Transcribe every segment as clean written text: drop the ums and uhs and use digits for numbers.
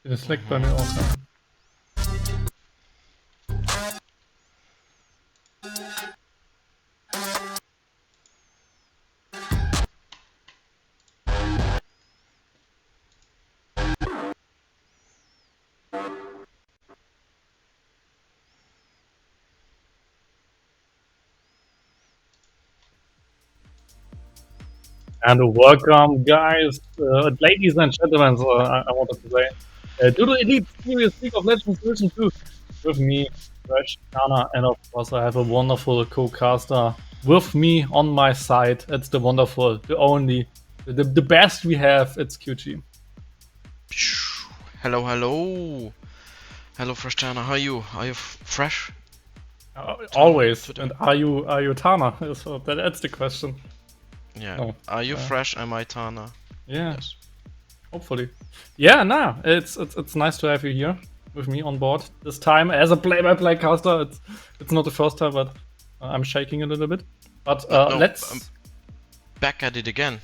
Das leckt bei mir auch. Ja. And welcome, guys, ladies and gentlemen. I wanted to say, to the Elite Series League of Legends Version 2 with me, Fresh Kana, and of course, I have a wonderful co-caster with me on my side. It's the wonderful, the only, the best we have. It's QG. Hello, hello. Hello, Fresh Tana. How are you? Are you fresh? Always. Today. And are you Tana? So that's the question. Yeah. No. Are you fresh? Am I Tana? Yeah. Yes. Hopefully. Yeah, nah. It's nice to have you here with me on board this time as a play-by-play caster. It's not the first time, but I'm shaking a little bit. But let's back at it again.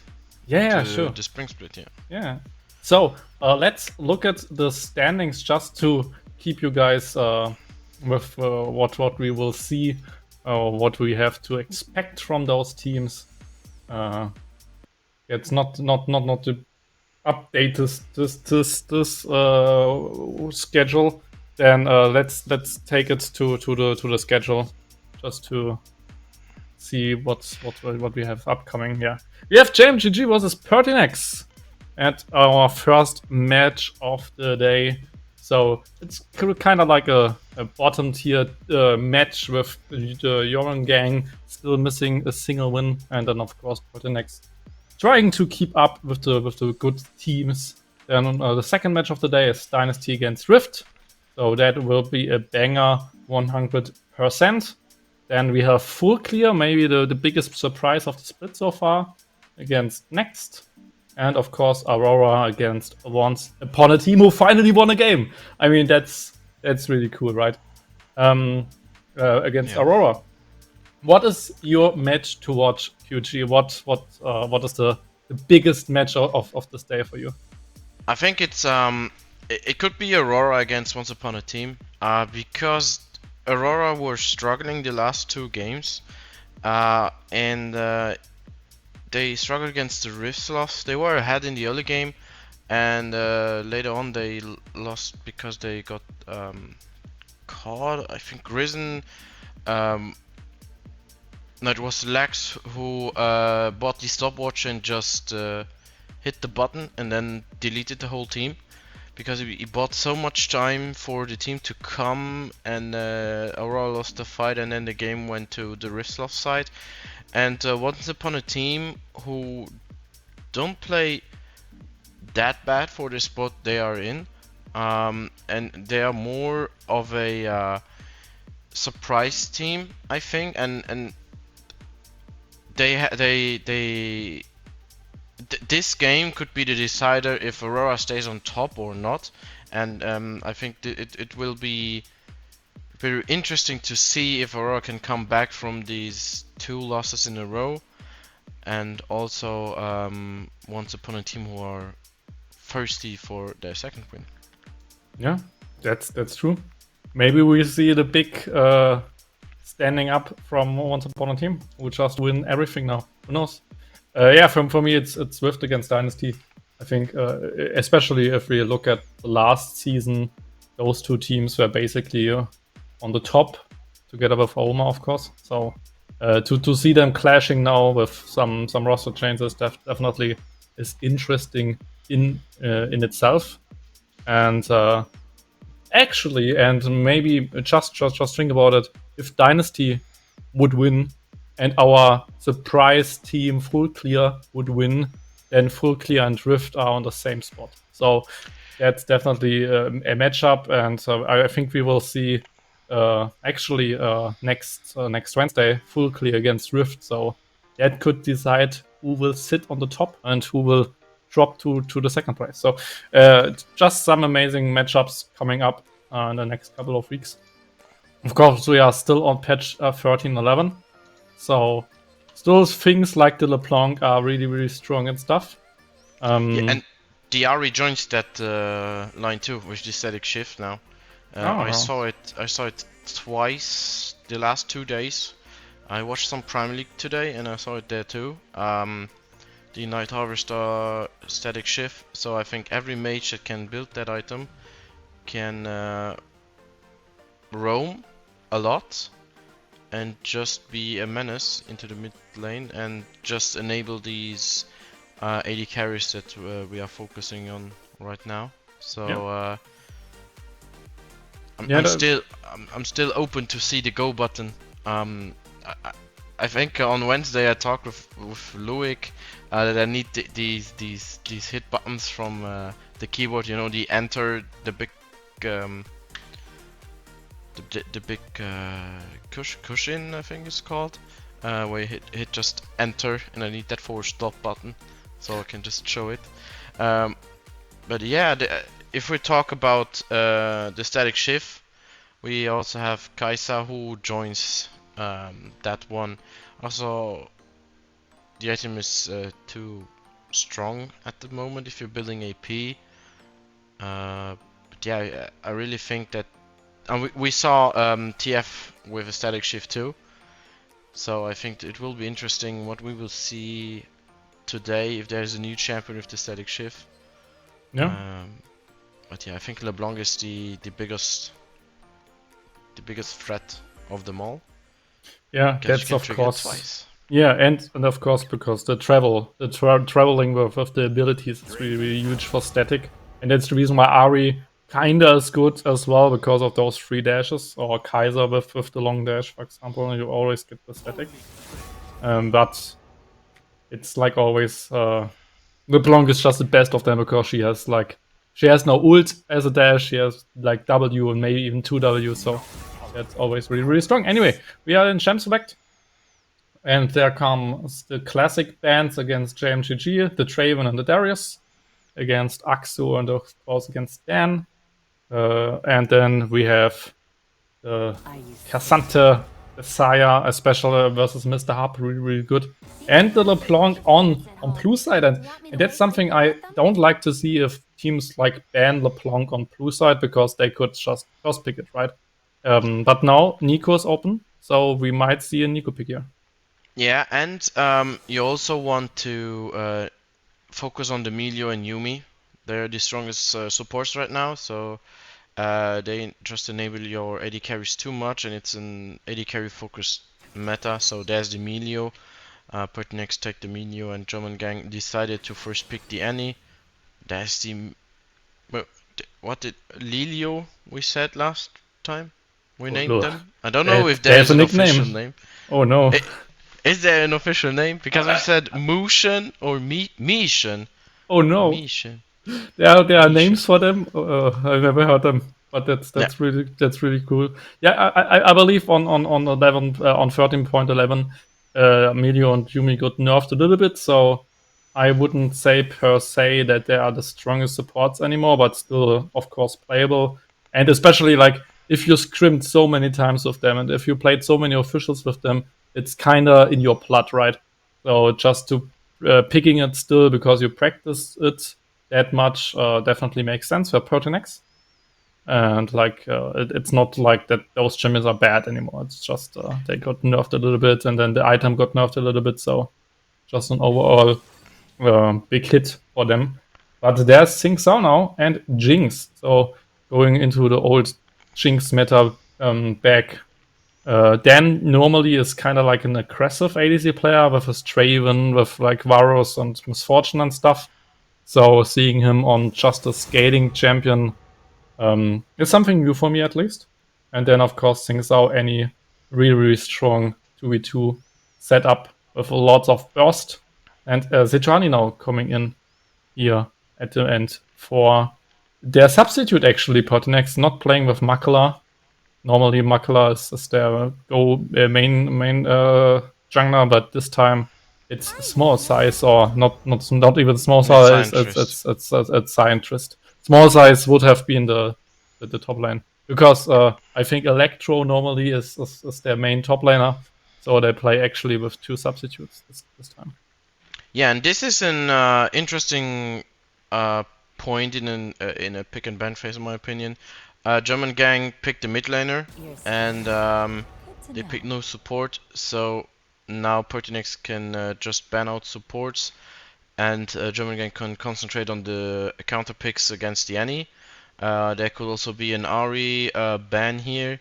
Yeah, sure. The spring split, yeah. Yeah. So let's look at the standings just to keep you guys with what we will see, what we have to expect from those teams. It's not to update this schedule. Then let's take it to the schedule just to see what we have upcoming. Yeah, we have JMGG versus PERTINAX at our first match of the day. So it's kind of like a bottom tier match with the JÖRMUNGANG still missing a single win, and then of course PERTINAX trying to keep up with the good teams. Then the second match of the day is Dynasty against Rift, so that will be a banger 100%. Then we have full clear, maybe the biggest surprise of the split so far, against Next. And of course Aurora against Once Upon a Team, who finally won a game. I mean, that's really cool, right? Against Aurora. What is your match to watch, QG? What is the biggest match of this day for you? I think it's it could be Aurora against Once Upon a Team, because Aurora were struggling the last two games, and they struggled against the ESLOL. They were ahead in the early game, and later on they lost because they got caught. I think Risen. No, it was Lex who bought the stopwatch and just hit the button and then deleted the whole team, because he bought so much time for the team to come, and Aurora lost the fight, and then the game went to the ESLOL side. And Once Upon a Team, who don't play that bad for the spot they are in, and they are more of a surprise team, I think, and this game could be the decider if Aurora stays on top or not, and I think it will be very interesting to see if Aurora can come back from these two losses in a row, and also Once Upon a Team, who are thirsty for their second win. Yeah, that's true. Maybe we see the big standing up from Once Upon a Team, who just win everything now. Who knows? Yeah, for me it's Rift against Dynasty. I think, especially if we look at the last season, those two teams were basically on the top, together with Oma, of course. So to see them clashing now with some roster changes definitely is interesting in itself. And actually, and maybe just think about it, if Dynasty would win and our surprise team Full Clear would win, then Full Clear and Rift are on the same spot. So that's definitely a matchup, and I think we will see actually next Wednesday Full Clear against Rift. So that could decide who will sit on the top and who will drop to the second place. So just some amazing matchups coming up in the next couple of weeks. Of course, we are still on patch 13.11. So still things like the LeBlanc are really, really strong and stuff. Yeah, and Diari joins that line too with the static shift now. I saw it twice the last 2 days. I watched some Prime League today and I saw it there too. The Night Harvester static shift. So I think every mage that can build that item can roam a lot and just be a menace into the mid lane and just enable these AD carries that we are focusing on right now. So I'm still open to see the go button. I think on Wednesday I talked with Loic that I need these hit buttons from the keyboard. You know, the enter, the big cushion I think it's called, where you hit just enter, and I need that for stop button, so I can just show it. But yeah, if we talk about the static shift, we also have Kaisa who joins that one. Also, the item is too strong at the moment if you're building AP. But yeah, I really think that, and we saw TF with a static shift too. So I think it will be interesting what we will see today if there's a new champion with the static shift. Yeah. But yeah, I think LeBlanc is the biggest threat of them all. Yeah, that's of course. Twice. Yeah, and of course because the traveling with the abilities is really, really huge for static, and that's the reason why Ari kinda is good as well, because of those 3 dashes, or Kaiser with the long dash, for example. You always get the static. But it's like always, LeBlanc is just the best of them because she has no ult as a dash. She has like W and maybe even 2W, so that's always really, really strong. Anyway, we are in Champ Select, and there comes the classic bands against JMGG, the Draven and the Darius, against Aksu and of course against Dan. And then we have the Cassante, the Saya, especially versus Mr. Hub, really, really good. And the LeBlanc on blue side, and that's something I don't like to see if teams like ban LeBlanc on blue side, because they could just cross pick it, right? But now Nico is open, so we might see a Nico pick here. Yeah, and you also want to focus on the Melio and Yuumi. They're the strongest supports right now, so they just enable your AD carries too much, and it's an AD carry focused meta. So there's the Melio. PERTINAX take the Melio, and JÖRMUNGANG decided to first pick the Annie. There's the what did Lilio we said last time? We named them. I don't know if there's an official name. Oh no. Is there an official name? Because I said Mushin or Mishin. Oh no. Mishin. There are names for them. I've never heard them, but that's really cool. Yeah, I believe on 13.11, Melio and Yuumi got nerfed a little bit, so I wouldn't say per se that they are the strongest supports anymore, but still, of course, playable. And especially like if you scrimmed so many times with them, and if you played so many officials with them, it's kind of in your blood, right? So just to picking it still because you practice it that much definitely makes sense for PERTINAX. And like it's not like that those champions are bad anymore. It's just they got nerfed a little bit, and then the item got nerfed a little bit. So just an overall big hit for them. But there's Xingqiao now and Jinx. So going into the old Jinx meta back. Dan normally is kind of like an aggressive ADC player with his Draven, with like Varus and Misfortune and stuff. So seeing him on just a scaling champion is something new for me at least. And then of course Xingqiao, any really, really strong 2v2 setup with lots of burst. And Sejuani now coming in here at the end for their substitute, actually. PERTINAX not playing with Makala. Normally Makala is their main jungler, but this time it's small size, or not even small size. It's Scientist. Small size would have been the top lane, because I think Electro normally is their main top laner, so they play actually with 2 substitutes this time. Yeah, and this is an interesting point in a pick and ban phase, in my opinion. JÖRMUNGANG picked the mid laner, and they picked no support, so now PERTINAX can just ban out supports, and JÖRMUNGANG can concentrate on the counter picks against the Annie. There could also be an Ahri ban here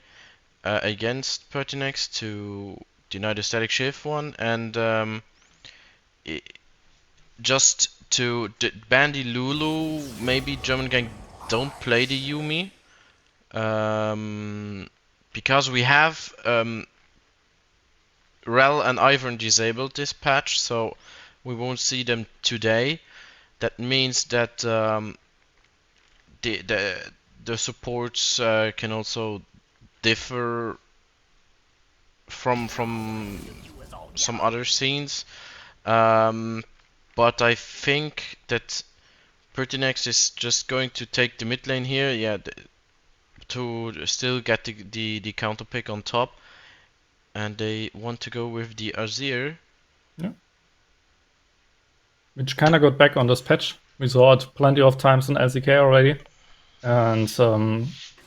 against PERTINAX to deny the static shift one, and just to ban the Lulu, maybe JÖRMUNGANG don't play the Yuumi. Because we have Rel and Ivern disabled this patch, so we won't see them today. That means that the supports can also differ from some other scenes. But I think that PERTINAX is just going to take the mid lane here, yeah, to still get the counter pick on top, and they want to go with the Azir. Yeah. Which kind of got back on this patch. We saw it plenty of times in LCK already, and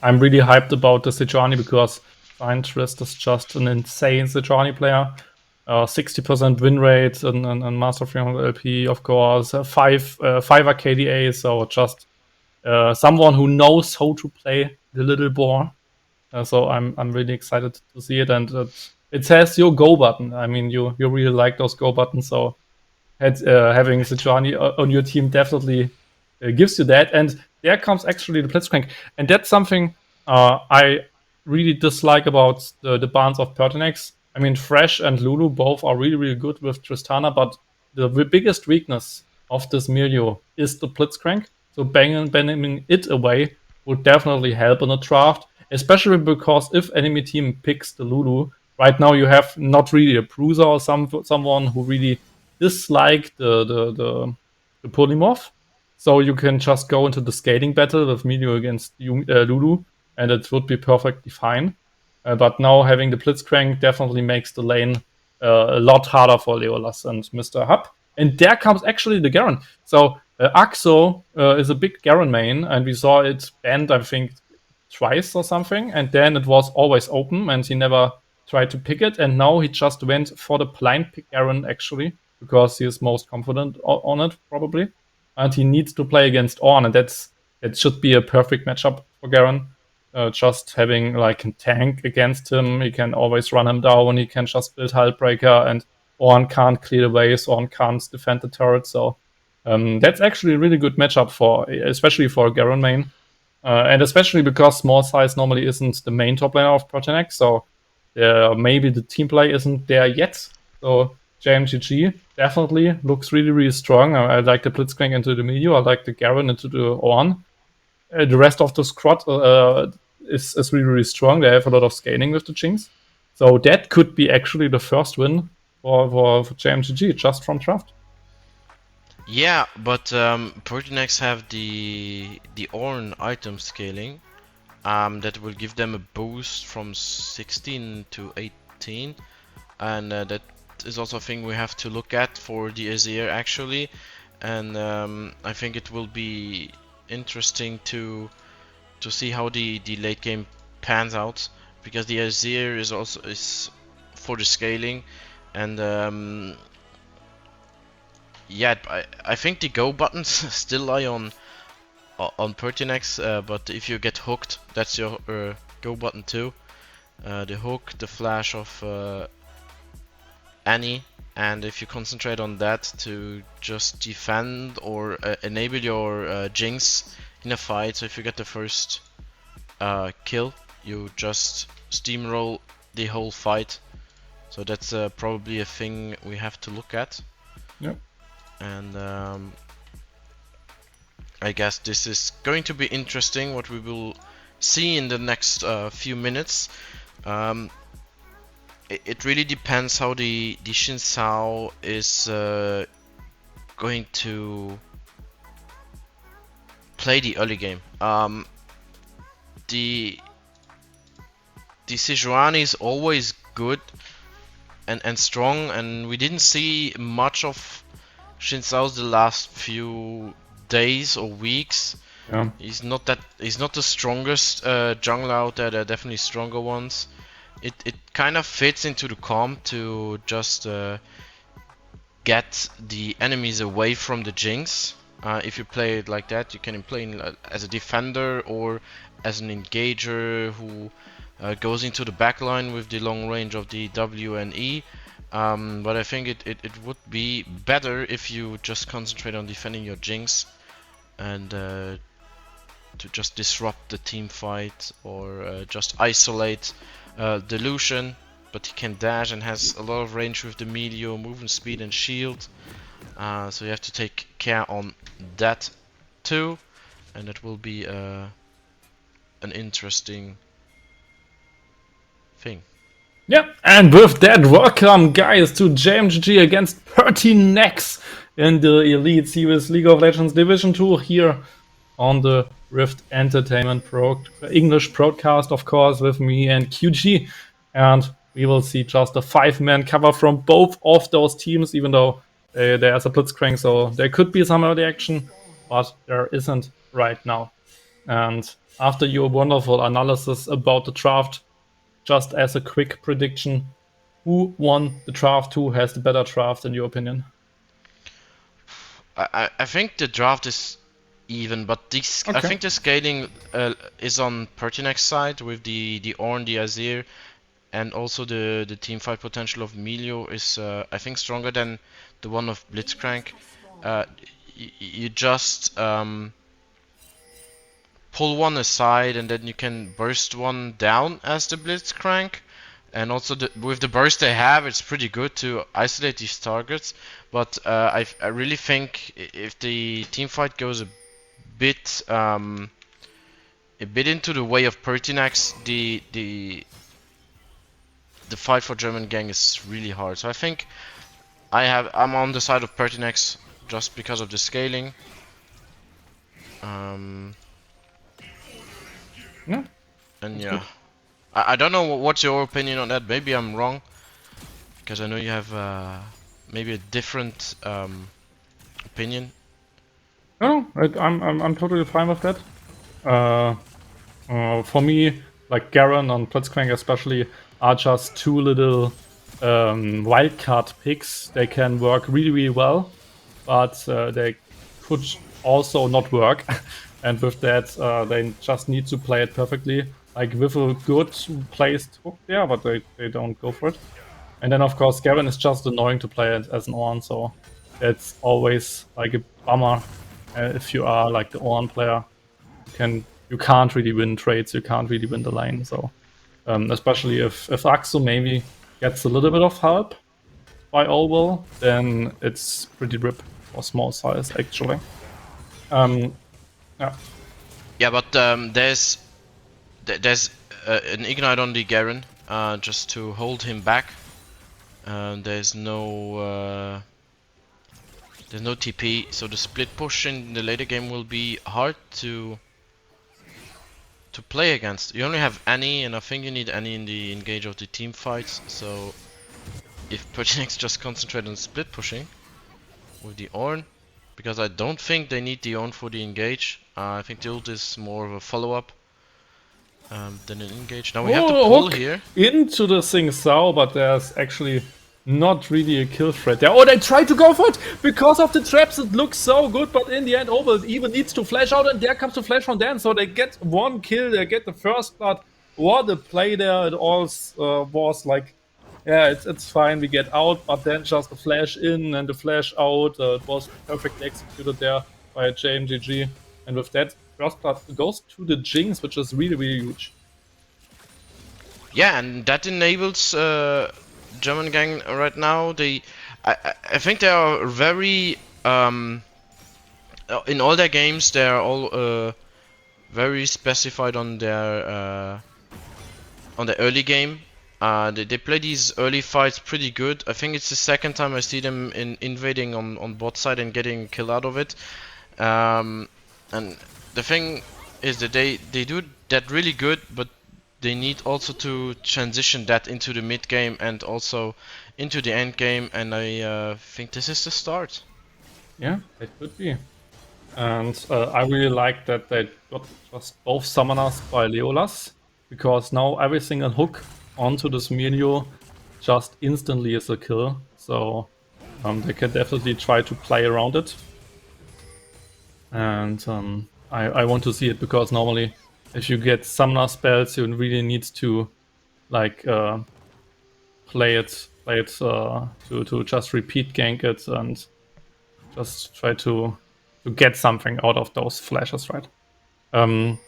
I'm really hyped about the Sejuani because Scientist is just an insane Sejuani player. 60% win rate and Master 300 LP, of course. 5 KDA, so just someone who knows how to play the little boar. So I'm really excited to see it, and it says your go button. I mean, you really like those go buttons, so having Sejuani on your team definitely gives you that. And there comes actually the Blitzcrank, and that's something I really dislike about the bans of PERTINAX. I mean, Fresh and Lulu both are really good with Tristana, but the biggest weakness of this milieu is the Blitzcrank. So banning it away would definitely help in a draft, especially because if enemy team picks the Lulu, right now you have not really a bruiser or someone who really dislike the polymorph. So you can just go into the scaling battle with Milio against Lulu, and it would be perfectly fine. But now having the Blitzcrank definitely makes the lane a lot harder for Leolas and Mr. Hub. And there comes actually the Garen. So Axo is a big Garen main, and we saw it banned, I think, twice or something. And then it was always open, and he never tried to pick it. And now he just went for the blind pick Garen, actually, because he is most confident on it, probably. And he needs to play against Ornn, and it should be a perfect matchup for Garen. Just having like a tank against him, he can always run him down, he can just build Hullbreaker, and Ornn can't clear the waves, Ornn can't defend the turret, so that's actually a really good matchup especially for Garen main. And especially because small size normally isn't the main top laner of PERTINAX, so maybe the team play isn't there yet. So JMGG definitely looks really strong. I like the Blitzcrank into the milieu, I like the Garen into the Ornn. The rest of the squad is really strong. They have a lot of scaling with the Jinx. So that could be actually the first win for JMGG just from draft. Yeah, but PERTINAX have the Ornn item scaling that will give them a boost from 16 to 18, and that is also a thing we have to look at for the Azir actually, and I think it will be interesting to see how the late game pans out, because the Azir is for the scaling, and yeah, I think the go buttons still lie on PERTINAX, but if you get hooked, that's your go button too. The hook, the flash of Annie, and if you concentrate on that to just defend or enable your Jinx in a fight, so if you get the first kill, you just steamroll the whole fight. So that's probably a thing we have to look at. Yep. And I guess this is going to be interesting what we will see in the next few minutes. It really depends how the Xin Zhao is going to play the early game. The Sejuani is always good and strong, and we didn't see much of Xin Zhao's the last few days or weeks. Yeah. He's not the strongest jungler out there. There are definitely stronger ones. It kind of fits into the comp to just get the enemies away from the Jinx. If you play it like that, you can play as a defender or as an engager who goes into the backline with the long range of the W and E. But I think it would be better if you just concentrate on defending your Jinx and to just disrupt the team fight or just isolate the Lucian. But he can dash and has a lot of range with the Meteor, movement speed and shield. So you have to take care on that too, and it will be an interesting thing. Yeah, and with that, welcome guys to JMGG against PERTINAX in the Elite Series League of Legends Division 2 here on the Rift Entertainment English broadcast, of course, with me and QG. And we will see just a 5-man cover from both of those teams, even though there's a Blitzcrank, so there could be some early action, but there isn't right now. And after your wonderful analysis about the draft, just as a quick prediction, who won the draft? Who has the better draft in your opinion? I think the draft is even, but this I think the scaling is on PERTINAX side with the Ornn, the Azir, and also the team fight potential of Melio is I think stronger than the one of Blitzcrank. You just pull one aside and then you can burst one down as the Blitzcrank. And also with the burst they have, it's pretty good to isolate these targets. But I really think if the team fight goes a bit into the way of PERTINAX, the fight for Jörmungang is really hard. So I think I'm on the side of PERTINAX just because of the scaling. Yeah. And yeah. I don't know what's your opinion on that. Maybe I'm wrong, because I know you have maybe a different opinion. No, I'm totally fine with that. For me, like Garen and Blitzcrank especially are just two little wildcard picks. They can work really, really well, but they could also not work. And with that, they just need to play it perfectly. Like with a good placed hook there, but they don't go for it. And then of course Garen is just annoying to play it as an Ornn, so it's always like a bummer if you are like the Ornn player. You can't really win trades, you can't really win the lane. So especially if Axu maybe gets a little bit of help by Allwell, then it's pretty rip for small size actually. Yeah. Yeah, but there's an ignite on the Garen just to hold him back. There's no TP, so the split push in the later game will be hard to play against. You only have Annie, and I think you need Annie in the engage of the team fights. So if PERTINAX just concentrate on split pushing with the Ornn, because I don't think they need the Ornn for the engage. I think the ult is more of a follow-up than an engage. Now we have to pull here into the Sing Sao, but there's actually not really a kill threat there. Oh, they tried to go for it because of the traps. It looks so good, but in the end, Obel even needs to flash out, and there comes the flash from Dan. So they get one kill, they get the first blood. What a play there! It all was like, yeah, it's fine, we get out, but then just the flash in and the flash out. It was perfectly executed there by JMGG, and with that, first blood goes to the Jinx, which is really, really huge. Yeah, and that enables Jörmungang right now. I think they are very in all their games they are all very specified on their early game. They play these early fights pretty good. I think it's the second time I see them invading on bot side and getting a kill out of it. And the thing is that they do that really good, but they need also to transition that into the mid game and also into the end game, and I think this is the start. Yeah, it could be. And I really like that they got just both summoners by Leolas, because now every single hook onto this Melio just instantly is a kill. So they can definitely try to play around it. And I want to see it, because normally if you get summoner spells, you really need to like play it to just repeat gank it and just try to get something out of those flashes, right? And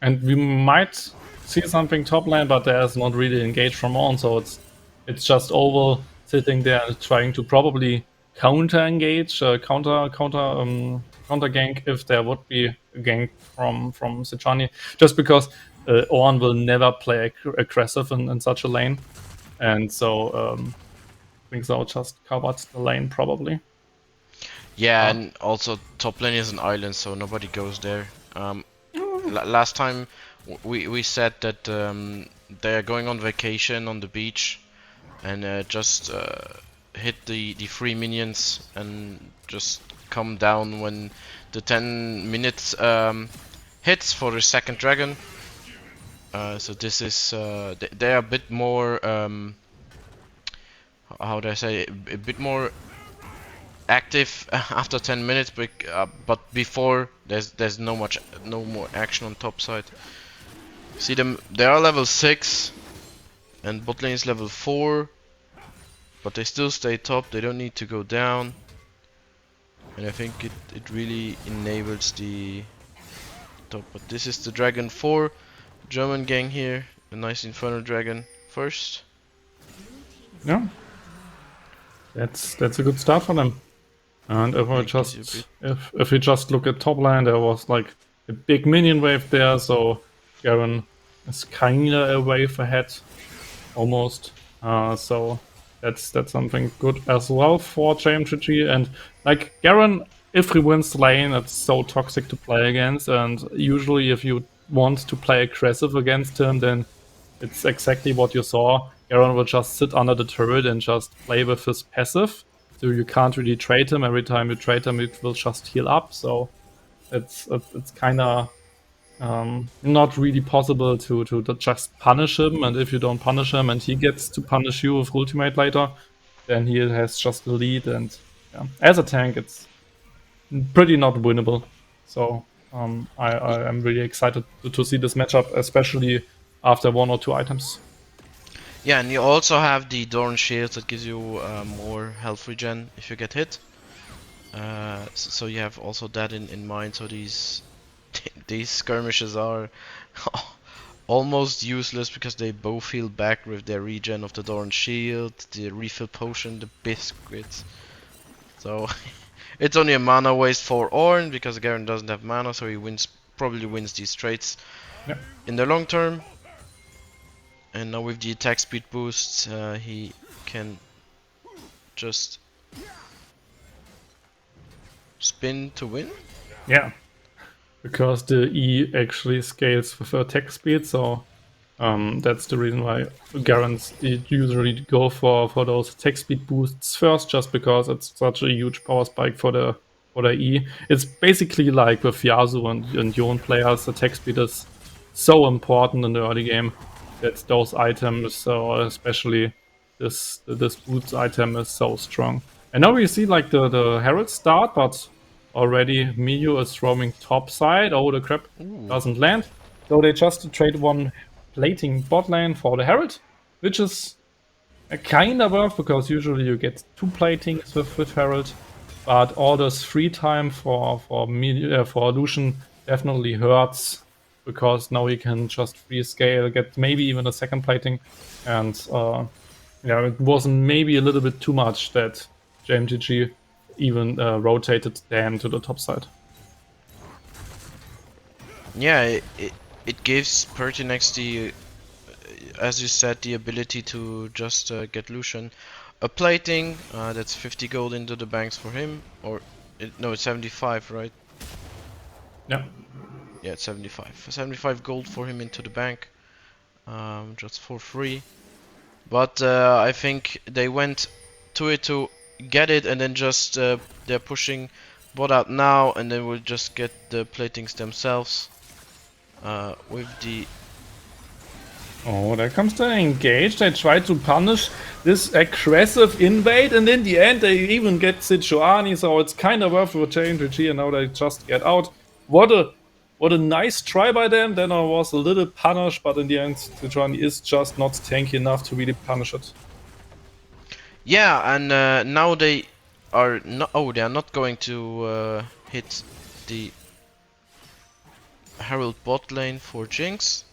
we might see something top lane, but there's not really engage from on, so it's just Oval sitting there trying to probably counter engage, counter gank if there would be a gank from Sechani, just because Ornn will never play aggressive in such a lane, and so I think so just covered the lane probably. Yeah, and also top lane is an island, so nobody goes there. Last time we said that they're going on vacation on the beach and just hit the free minions and just come down when the 10 minutes hits for the second dragon. So this is they are a bit more how do I say, a bit more active after 10 minutes, but before there's no more action on top side. See them, they are level 6 and bot lane is level 4, but they still stay top, they don't need to go down, and I think it really enables the top. But this is the dragon 4 Jörmungang here, a nice Inferno dragon first. Yeah, that's a good start for them. And if we just if we just look at top lane, there was like a big minion wave there, so Garen is kinda a wave ahead, almost. So that's something good as well for JMGG. And like Garen, if he wins lane, it's so toxic to play against. And usually, if you want to play aggressive against him, then it's exactly what you saw. Garen will just sit under the turret and just play with his passive. So you can't really trade him. Every time you trade him, it will just heal up. So it's kind of not really possible to just punish him. And if you don't punish him and he gets to punish you with ultimate later, then he has just the lead. And yeah, as a tank, it's pretty not winnable. So I am really excited to see this matchup, especially after 1 or 2 items. Yeah, and you also have the Dorn Shield that gives you more health regen if you get hit. So you have also that in mind. So these skirmishes are almost useless because they both heal back with their regen of the Dorn Shield, the refill potion, the biscuits. So it's only a mana waste for Ornn because Garen doesn't have mana, so he probably wins these trades in the long term. And now with the attack speed boosts, he can just spin to win. Yeah, because the E actually scales with attack speed, so that's the reason why Garens usually go for those attack speed boosts first, just because it's such a huge power spike for the E. It's basically like with Yasuo and Yon players, attack speed is so important in the early game that those items, so especially this boots item, is so strong. And now we see like the Herald start, but already Miyu is roaming top side. Oh, the crap doesn't land. So they just trade one plating bot lane for the Herald, which is a kind of worth, because usually you get 2 platings with Herald. But all this free time for Lucian definitely hurts, because now he can just free scale, get maybe even a second plating, and yeah, it was maybe a little bit too much that JMGG even rotated Dan to the top side. Yeah, it gives PERTINAX the, as you said, the ability to just get Lucian a plating. That's 50 gold into the banks for him, or no, it's 75, right? Yeah. Yeah, it's 75. 75 gold for him into the bank, just for free. But I think they went to it to get it, and then just they're pushing bot out now, and then we'll just get the platings themselves with the. Oh, there comes the engage. They try to punish this aggressive invade, and in the end they even get Sejuani, so it's kind of worth for JMTG, and now they just get out. What a nice try by them. Then I was a little punished, but in the end Sejuani is just not tanky enough to really punish it. Yeah, and now they are not. Oh, they are not going to hit the Herald bot lane for Jinx.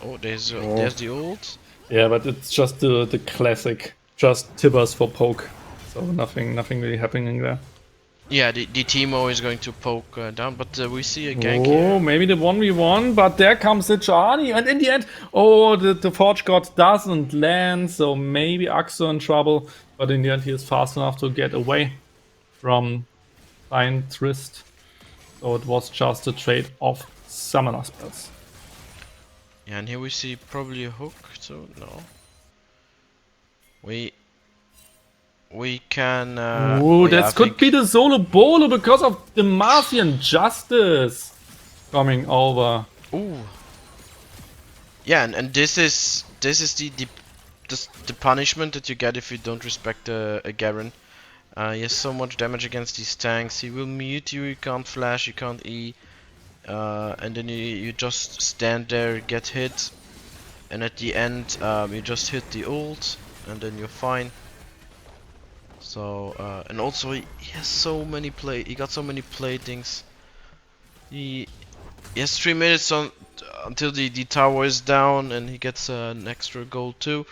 Oh, there's the ult. Yeah, but it's just the classic, just tippers for poke. So nothing really happening there. Yeah, the Teemo is going to poke down, but we see a gank Oh, here. maybe the 1v1, but there comes the Sejuani, and in the end, oh, the Forge God doesn't land, so maybe Axo in trouble, but in the end he is fast enough to get away from Blind Trist. So it was just a trade of summoner spells. Yeah, and here we see probably a hook, so no. We can. Ooh, that could be the solo bowler because of the Martian Justice coming over. Ooh. Yeah, and this is the punishment that you get if you don't respect a Garen. He has so much damage against these tanks. He will mute you. You can't flash. You can't E. And then you just stand there, get hit, and at the end you just hit the ult, and then you're fine. So and also he has so many he got so many platings. He has 3 minutes until the tower is down, and he gets an extra gold too.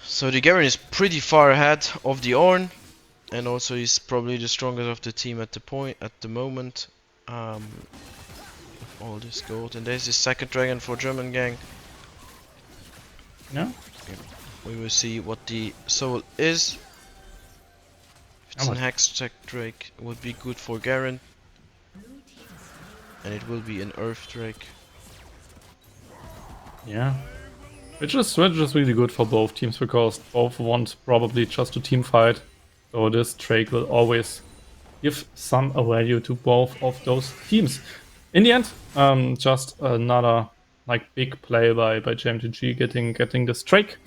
So the Garen is pretty far ahead of the Ornn, and also he's probably the strongest of the team at the moment. With all this gold, and there's the second dragon for Jörmungand. Yeah. We will see what the soul is. If it's an Hextech Drake, it would be good for Garen, and it will be an Earth Drake. Yeah. Which is really good for both teams, because both want probably just a team fight. So this Drake will always give some value to both of those teams. In the end, just another like big play by JMTG getting this Drake.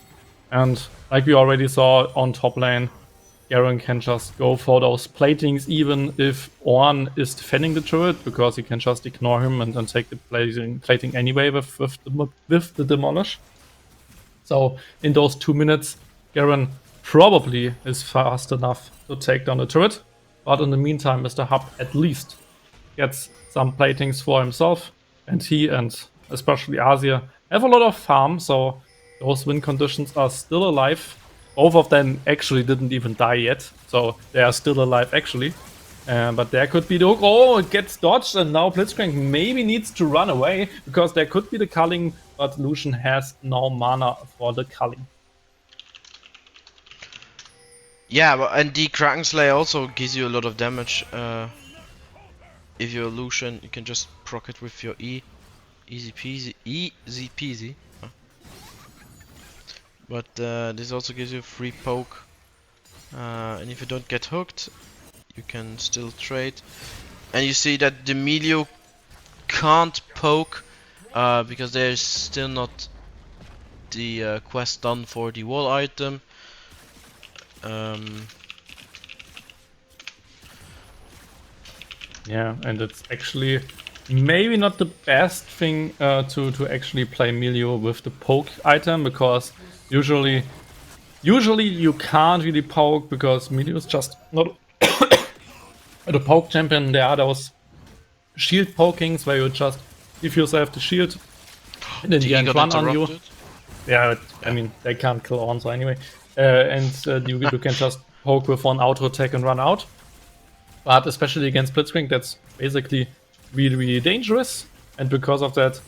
And like we already saw on top lane, Garen can just go for those platings even if Ornn is defending the turret, because he can just ignore him and then take the plating anyway with the demolish. So in those 2 minutes, Garen probably is fast enough to take down the turret. But in the meantime, Mr. Hub at least gets some platings for himself, and he and especially Asia have a lot of farm, so those win conditions are still alive. Both of them actually didn't even die yet, so they are still alive actually. But there could be the hook. Oh, it gets dodged, and now Blitzcrank maybe needs to run away, because there could be the culling, but Lucian has no mana for the culling. Yeah, but and the Kraken Slayer also gives you a lot of damage. If you're a Lucian, you can just proc it with your E. Easy peasy. Easy peasy. Huh. But this also gives you a free poke. And if you don't get hooked, you can still trade. And you see that the Melio can't poke because there's still not the quest done for the wall item. Yeah, and it's actually maybe not the best thing to actually play Melio with the poke item, because usually you can't really poke, because Melio is just not the poke champion. There are those shield pokings where you just give yourself the shield and then the end run on you. Yeah, I mean, they can't kill Ornn anyway. You can just poke with one auto attack and run out. But especially against Blitzcrank, that's basically really dangerous. And because of that,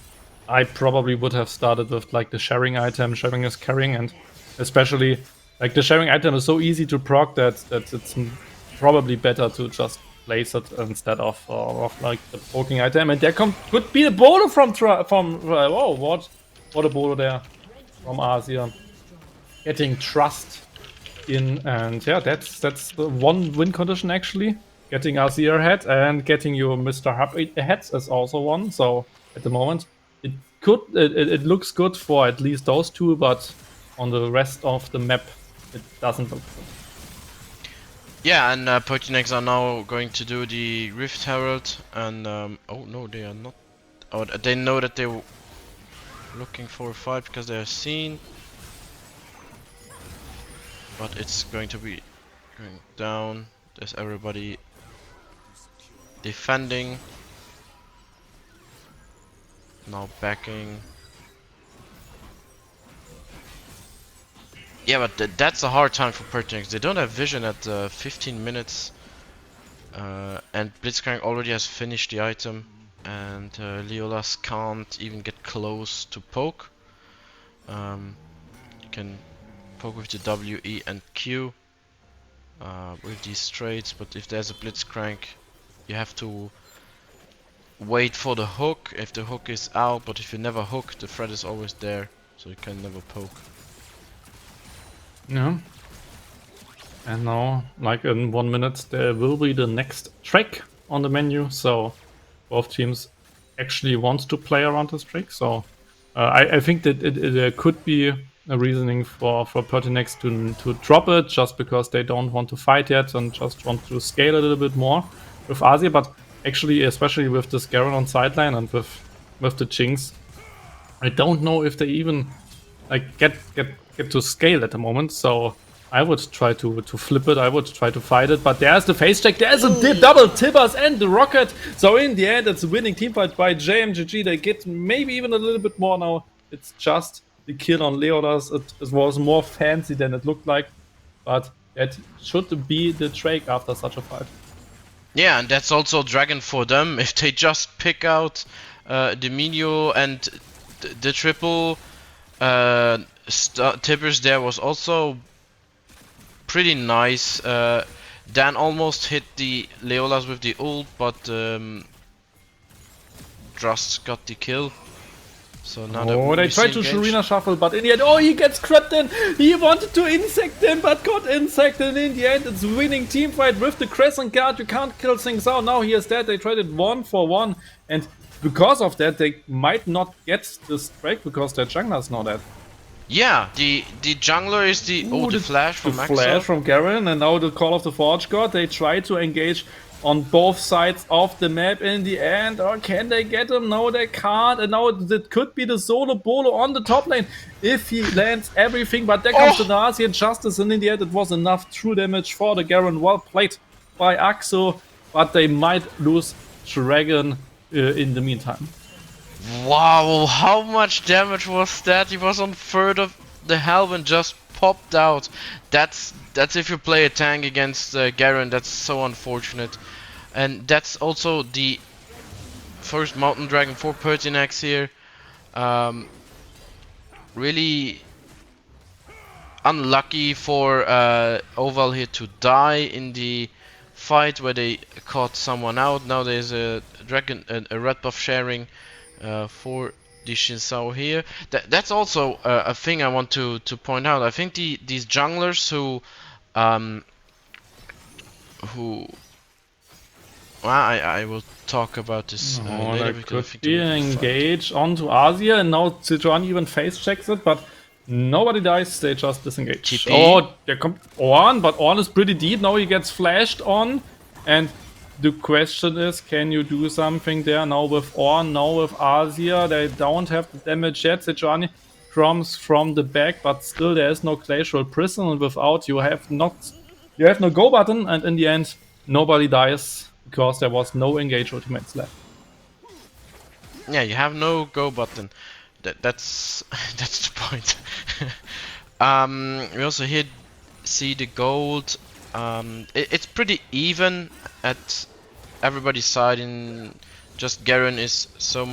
I probably would have started with like the sharing item. Sharing is carrying, and especially like the sharing item is so easy to proc that it's probably better to just place it instead of like the poking item. And there could be the bowler from oh, what a bowler there from Asia, getting trust in, and yeah, that's the one win condition actually. Getting Azir ahead and getting your Mr. Hub ahead is also one. So at the moment, it looks good for at least those two, but on the rest of the map, it doesn't look good. Yeah, and PERTINAX are now going to do the Rift Herald, and oh no, they are not. Oh, they know that they're looking for a fight because they are seen. But it's going to be going down. There's everybody defending. Now backing. Yeah, but that's a hard time for PERTINAX. They don't have vision at 15 minutes. And Blitzcrank already has finished the item. And Leolas can't even get close to poke. You can poke with the W, E and Q with these trades, but if there's a Blitzcrank, you have to wait for the hook if the hook is out, but if you never hook, the threat is always there, so you can never poke. Yeah. And now, like in 1 minute, there will be the next track on the menu, so both teams actually want to play around this track, so I think that there could be a reasoning for PERTINAX to drop it just because they don't want to fight yet and just want to scale a little bit more with Azir, but actually, especially with this Garen on sideline and with the Jinx, I don't know if they even like get to scale at the moment, so I would try to flip it, I would try to fight it, but there's the face check, there's a double Tibbers and the Rocket, so in the end it's a winning teamfight by JMGG, they get maybe even a little bit more now, it's just the kill on Leolas, it was more fancy than it looked like, but that should be the Drake after such a fight. Yeah, and that's also Dragon for them, if they just pick out the Minio and the triple Tibbers there was also pretty nice. Dan almost hit the Leolas with the ult, but Drust got the kill. So now they tried to Shurina shuffle, but in the end, he gets crept in. He wanted to insect him, but got insected. And in the end, it's winning teamfight with the Crescent Guard. You can't kill things out. Now he is dead. They traded 1-for-1, and because of that, they might not get this break because their jungler is now dead. Yeah, the jungler is the the flash from Maxwell. The flash from Garen, and now the Call of the Forge God. They try to engage on both sides of the map in the end. Or can they get him? No, they can't. And now it could be the solo bolo on the top lane if he lands everything. But there comes the Nazi and Justice, and in the end, it was enough true damage for the Garen. Well played by Axo, but they might lose Dragon in the meantime. Wow, how much damage was that? He was on third of the health and just popped out. That's if you play a tank against Garen, that's so unfortunate. And that's also the first Mountain Dragon for PERTINAX here. Really unlucky for Oval here to die in the fight where they caught someone out. Now there's a dragon, a red buff sharing for the Shinsao here. That's also a thing I want to point out. I think these junglers who well, I will talk about this later. Because could be engage onto Azir, and now Sejuani even face checks it, but nobody dies, they just disengage. TP. Oh, there comes Ornn, but Ornn is pretty deep. Now he gets flashed on, and the question is, can you do something there now with Ornn, now with Azir? They don't have the damage yet. Sejuani comes from the back, but still there is no glacial prison, and without you have no go button, and in the end nobody dies because there was no engage ultimates left. Yeah, you have no go button. That's the point. We also here see the gold. It's pretty even at everybody's side. In just Garen is so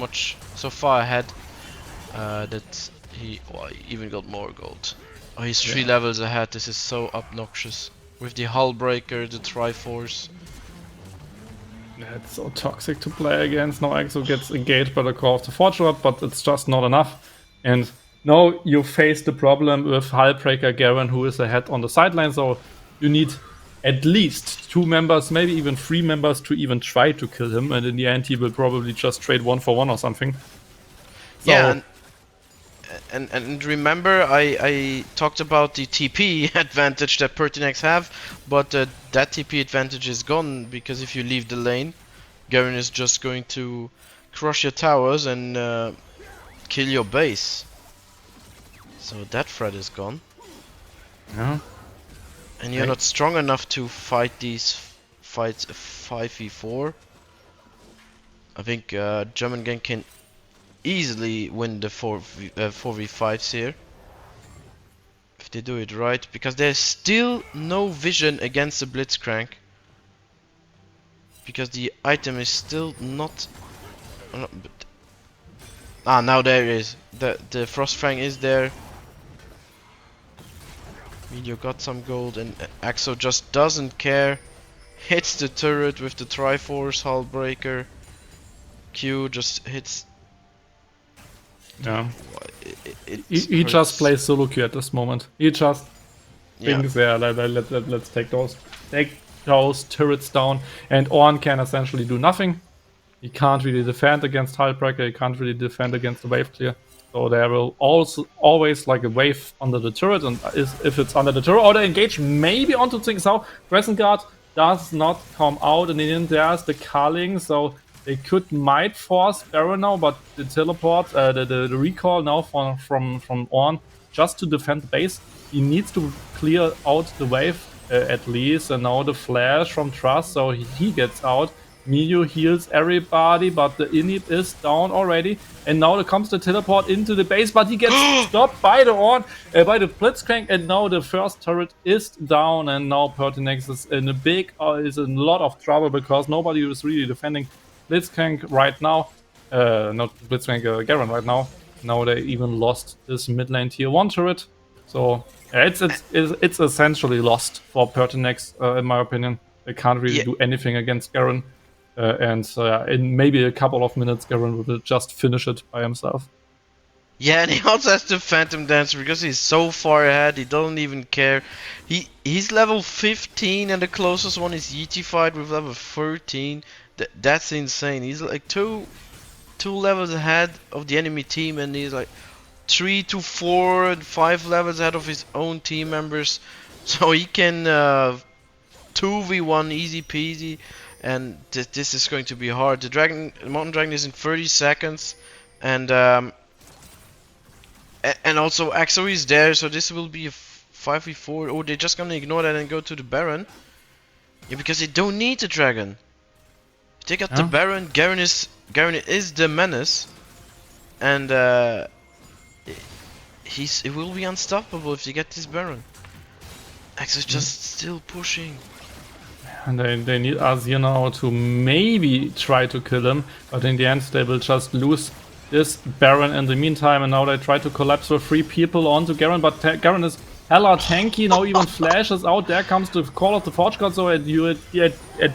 far ahead that he even got more gold. Oh, he's 3 levels ahead. This is so obnoxious with the hull breaker, the Triforce. It's so toxic to play against. Now Axo gets engaged by the Call of the Forge, but it's just not enough. And now you face the problem with Hullbreaker Garen, who is ahead on the sideline, so you need at least 2 members, maybe even 3 members to even try to kill him, and in the end he will probably just trade 1-for-1 or something. So, yeah, and remember, I talked about the TP advantage that PERTINAX have, but that TP advantage is gone, because if you leave the lane, Garen is just going to crush your towers and kill your base. So that threat is gone. yeah. And you're not strong enough to fight these fights 5v4. I think JÖRMUNGANG can easily win the 4v5s here. If they do it right, because there's still no vision against the Blitzcrank. Because the item is still not... now there it is. The Frostfang is there. Medio got some gold, and Axo just doesn't care. Hits the turret with the Triforce Hullbreaker. Q just hits. Yeah. He just plays solo queue at this moment. He just thinks, yeah, let's take those turrets down, and Ornn can essentially do nothing. He can't really defend against Hullbreaker. He can't really defend against the wave clear. So there will also always like a wave under the turret, and if it's under the turret, or they engage maybe onto things. Now Crescent Guard does not come out, and then there's the culling, so they might force Baron now, but the teleport, the recall now from Ornn just to defend the base. He needs to clear out the wave at least, and now the flash from Trust, so he gets out. Miyu heals everybody, but the inhib is down already. And now there comes the teleport into the base, but he gets stopped by the Ornn, by the Blitzcrank, and now the first turret is down, and now PERTINAX is in a lot of trouble, because nobody is really defending Blitzcrank right now. Not Blitzcrank, Garen right now. Now they even lost this mid lane tier 1 turret. So yeah, it's essentially lost for PERTINAX, in my opinion. They can't really do anything against Garen. And in maybe a couple of minutes, Garen will just finish it by himself. Yeah, and he also has the Phantom Dancer because he's so far ahead. He doesn't even care. He's level 15, and the closest one is Yetified with level 13. That's insane. He's like two levels ahead of the enemy team, and he's like 3 to 4 and 5 levels ahead of his own team members. So he can 2v1 easy peasy. And this is going to be hard. The Mountain Dragon is in 30 seconds, and also Axo is there, so this will be a 5v4. Oh, they're just gonna ignore that and go to the Baron. Yeah, because they don't need the dragon. If they got the Baron, Garen is the menace, and he will be unstoppable if they get this Baron. Axo's just still pushing. And they need us here now to maybe try to kill him, but in the end they will just lose this Baron in the meantime, and now they try to collapse with 3 people onto Garen, but Garen is hella tanky, now even Flash is out, there comes the Call of the Forge God, so at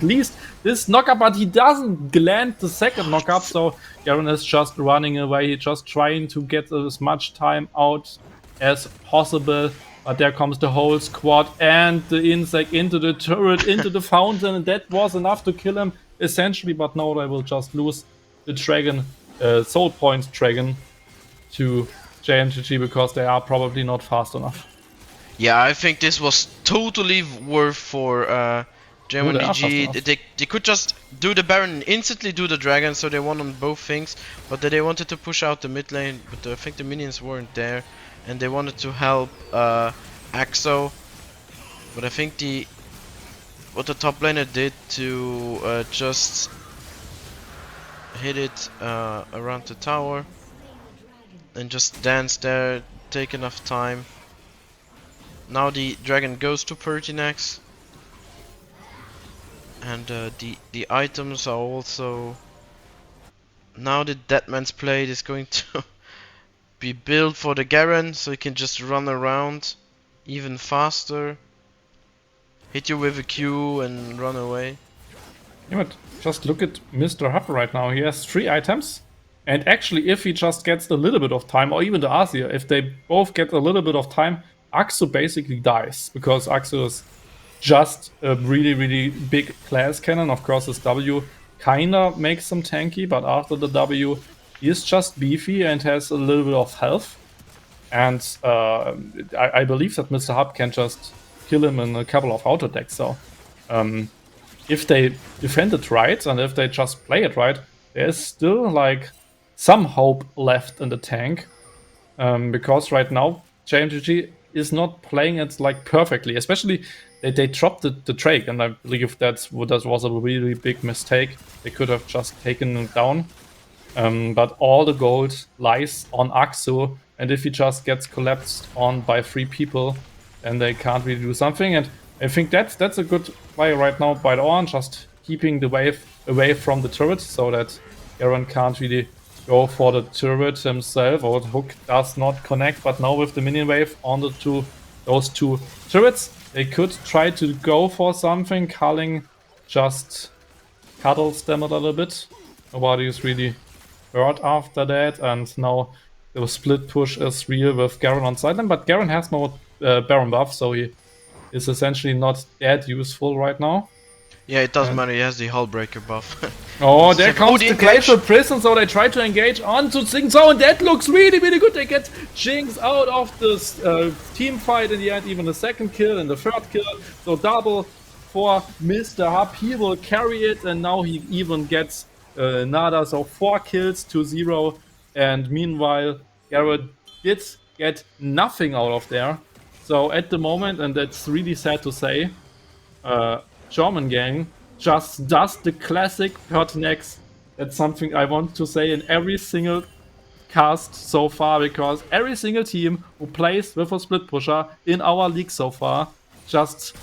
least this knockup, but he doesn't land the second knockup, so Garen is just running away, just trying to get as much time out as possible. But there comes the whole squad and the insect into the turret, into the fountain, and that was enough to kill him, essentially. But now they will just lose the dragon, soul point dragon, to JMTG because they are probably not fast enough. Yeah, I think this was totally worth for JMTG. They could just do the Baron and instantly do the dragon, so they won on both things. But they wanted to push out the mid lane, but I think the minions weren't there. And they wanted to help Axo, but I think what the top laner did to just hit it around the tower and just dance there, take enough time. Now the dragon goes to PERTINAX, and the items are also, now the Deadman's Plate is going to be built for the Garen, so he can just run around even faster, hit you with a Q and run away. Yeah, but just look at Mr. Hub right now. He has 3 items, And actually, if he just gets a little bit of time, or even the Azir, if they both get a little bit of time, Axu basically dies, because Axu is just a really, really big class cannon. Of course, his W kinda makes him tanky, but after the W, he is just beefy and has a little bit of health. And I believe that Mr. Hub can just kill him in a couple of auto decks. So if they defend it right, and if they just play it right, there's still like some hope left in the tank. Because right now, JMGG is not playing it like perfectly. Especially, they dropped the Drake, and I believe that was a really big mistake. They could have just taken it down. But all the gold lies on Axu, and if he just gets collapsed on by 3 people, then they can't really do something. And I think that's a good play right now by the Orange, just keeping the wave away from the turret, so that Garen can't really go for the turret himself, or the hook does not connect. But now with the minion wave on those 2 turrets, they could try to go for something. Culling just cuddles them a little bit. Nobody is really hurt after that, and now the split push is real with Garen on sideline, but Garen has no Baron buff, so he is essentially not that useful right now. Yeah, it doesn't matter, he has the Hullbreaker buff. Oh, there comes the Glacial Prison, so they try to engage onto Xingzhou, and that looks really, really good. They get Jinx out of this team fight in the end, even the second kill and the third kill, so double for Mr. Hub. He will carry it, and now he even gets Nada, so 4 kills to 0, and meanwhile Garrett did get nothing out of there. So at the moment, and that's really sad to say, JÖRMUNGANG just does the classic PERTINAX. That's something I want to say in every single cast so far, because every single team who plays with a split pusher in our league so far just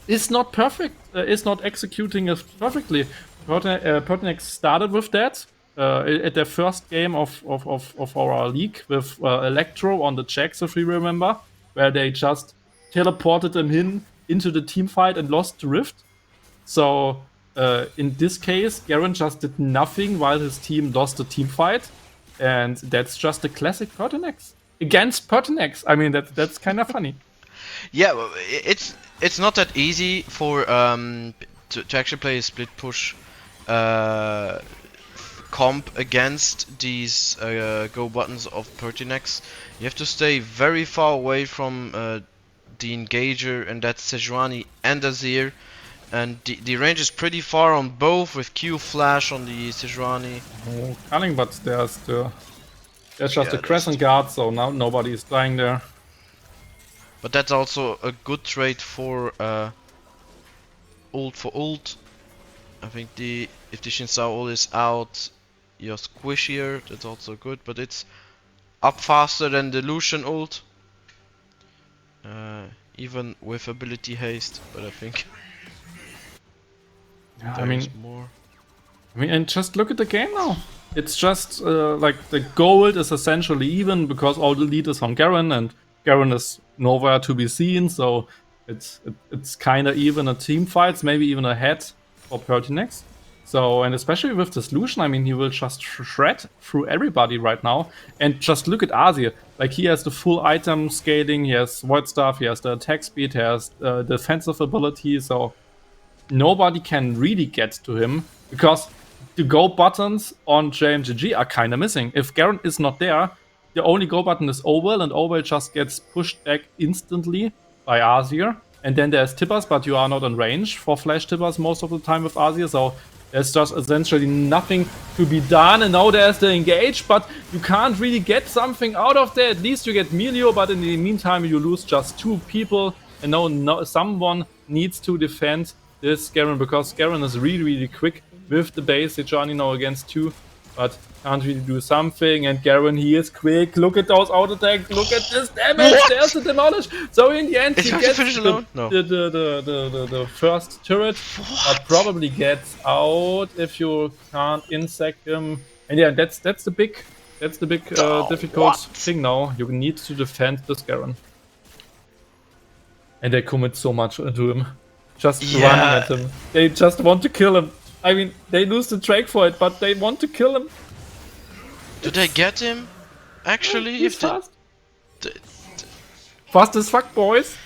is not perfect, is not executing it perfectly. PERTINAX started with that at their first game of our league with Electro on the Jax, if we remember, where they just teleported him into the team fight and lost the Rift. So in this case, Garen just did nothing while his team lost the team fight, and that's just a classic PERTINAX against PERTINAX. I mean, that's kind of funny. Yeah, it's not that easy for to actually play a split push comp against these go buttons of PERTINAX. You have to stay very far away from the engager, and that's Sejuani and Azir, and the range is pretty far on both, with Q flash on the Sejuani. Oh, cunning, but there's just a crescent guard, so now nobody is dying there. But that's also a good trade for ult for ult. I think if the Xin ult is out, you're squishier. That's also good, but it's up faster than the Lucian ult, even with ability haste. But I think I mean, and just look at the game now. It's just like the gold is essentially even, because all the lead is on Garen, and Garen is nowhere to be seen. So it's kind of even a team fights, maybe even ahead for PERTINAX. So, and especially with this Lucian, I mean, he will just shred through everybody right now. And just look at Azir. Like, he has the full item scaling, he has Void Staff, he has the attack speed, he has defensive ability. So nobody can really get to him, because the go buttons on JMGG are kind of missing. If Garen is not there, the only go button is Oval, and Oval just gets pushed back instantly by Azir. And then there's Tippers, but you are not in range for flash Tippers most of the time with Azir, so there's just essentially nothing to be done. And now there's the engage, but you can't really get something out of there. At least you get Melio, but in the meantime you lose just 2 people, and now someone needs to defend this Garen, because Garen is really, really quick with the base Sejuani now against 2, but can't really do something. And Garen, he is quick. Look at those auto attacks. Look at this damage. What? There's the demolish. So in the end, It's he gets the first turret, but probably gets out if you can't insect him. And yeah, that's the big difficult thing now. You need to defend this Garen, and they commit so much into him. Just running at him. They just want to kill him. I mean, they lose the Drake for it, but they want to kill him. Do they get him? Actually, He's if they... fast. Fast as fuck, boys.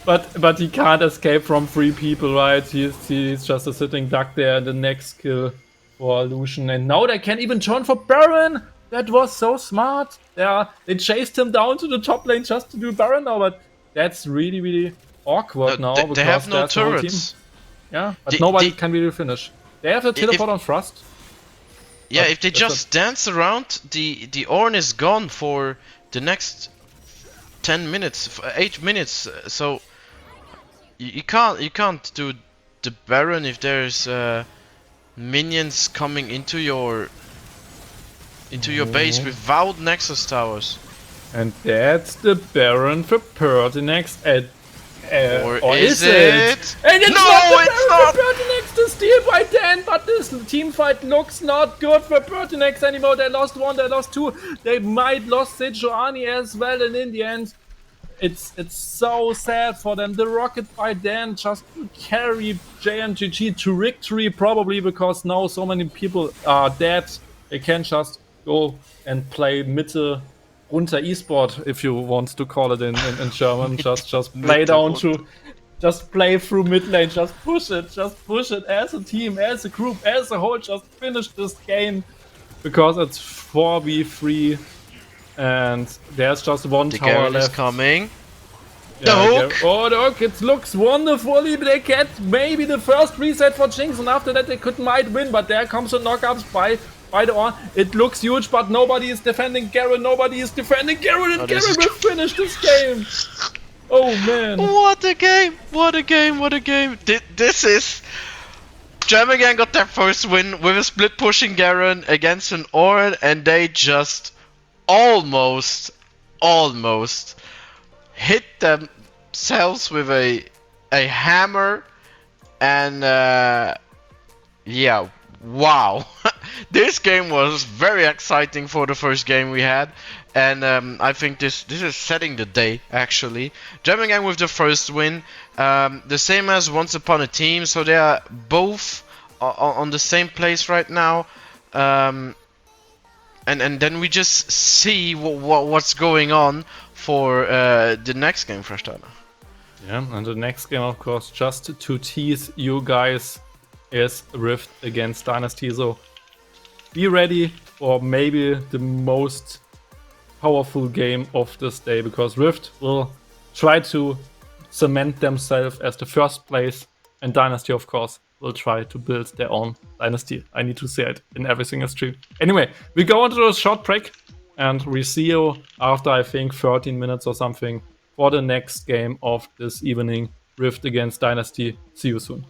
But he can't escape from 3 people, right? He's just a sitting duck there. The next kill for Lucian, and now they can even turn for Baron. That was so smart. They chased him down to the top lane just to do Baron now, but that's really awkward now because they have no there's the whole team. turrets. Yeah, but nobody can really finish. They have the teleport on Thrust. Yeah, But if they just dance around, the Ornn is gone for the next 10 minutes, 8 minutes. So you can't do the Baron if there's minions coming into your base without Nexus towers. And that's the Baron for PERTINAX. Or is it? And it's No, not the it's Baron not! for PERTINAX to steal by Dan, but this team fight looks not good for PERTINAX anymore. They lost 1, they lost 2. They might lost Sejuani as well, and in the end, it's so sad for them. The rocket by Dan just carried JMGG to victory, probably because now so many people are dead. They can just go and play Mitte runter Esport, if you want to call it in German. just play down to, just play through mid lane, just push it as a team, as a group, as a whole. Just finish this game because it's 4v3. And there's just 1 The tower Garen left. is coming. Yeah, the hook! Oh, the hook! It looks wonderfully. They get maybe the first reset for Jinx, and after that they might win. But there comes the knockups by the Ornn. It looks huge, but nobody is defending Garen. Nobody is defending Garen, and Garen will finish this game. Oh man! What a game! What a game! What a game! This is... JÖRMUNGANG got their first win with a split pushing Garen against an Ornn, and they just almost hit themselves with a hammer, and yeah, wow. This game was very exciting for the first game we had, and I think this is setting the day actually. JÖRMUNGANG with the first win, the same as Once Upon a Team, so they are both on the same place right now. And then we just see what's going on for the next game, Freshtaler. Yeah, and the next game, of course, just to tease you guys, is Rift against Dynasty. So be ready for maybe the most powerful game of this day, because Rift will try to cement themselves as the first place, and Dynasty, of course, will try to build their own dynasty. I need to say it in every single stream. Anyway, we go into a short break, and we see you after, I think, 13 minutes or something for the next game of this evening, Rift against Dynasty. See you soon.